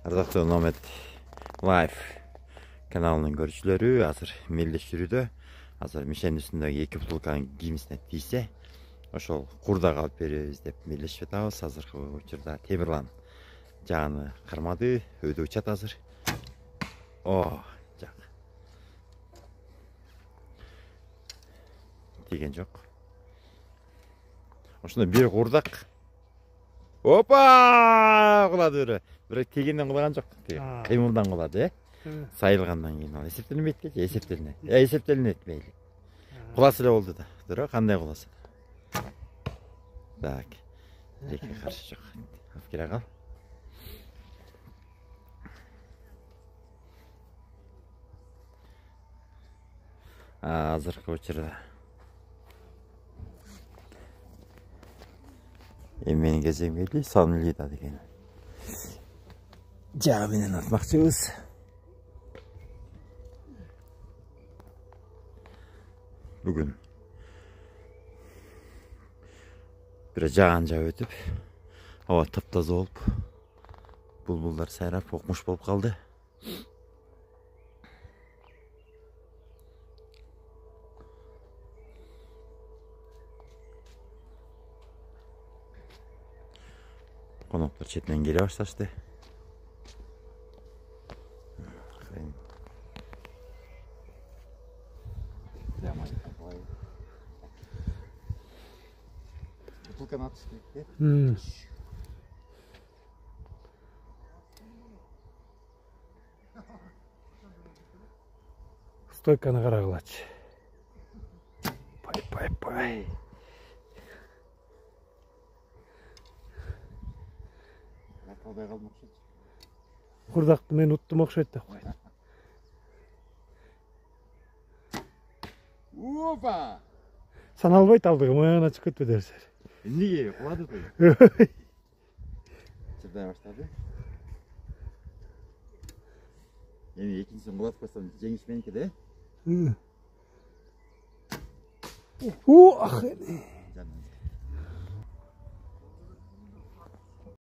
Ардактуу Номед Лайф каналынын көрүүчүлөрү азыр мелдештирүүдө. Азыр мишенин үстүндөгү эки бутылканын кийимисине тийсе, ошол курдак алып беребиз деп мелдешип атабыз. Азыркы учурда Темирлан жааны кармады, өйдө учат азыр. Жак. Тиген жок. Ошондо бир курдак. Опа! Кулады өрө. Бирок тегенден кулаган жок. Кыймылдан кулады, сайылгандан кийин ал эсептелбейт же, эсептелинет. Эсептелинет мейли. Куласы эле болду да. Тура кандай куласы? Так. Эки каршы жок. Алып келе кал. Азыркы учурда менин кезегим келди, Санлида деген жаа менен атмакчыбыз. Бүгүн бир жаан жаап өтүп, аба таптаза болуп, булбулдар сайрап, окмуш болуп калды. Коноктор четинен келе башташты. Бутылканы атыш керек, э? Стойканы карагылачы. Пай. Курдакты мен уттум окшойт деп койду. Опа! Саналбайт алдыгы, моягына чыгып кетпе дерсер. Эмнеге кулады го? Чырдай баштады. Эми экинчисин кулатып койсом жеңиш меники да? Ахыны.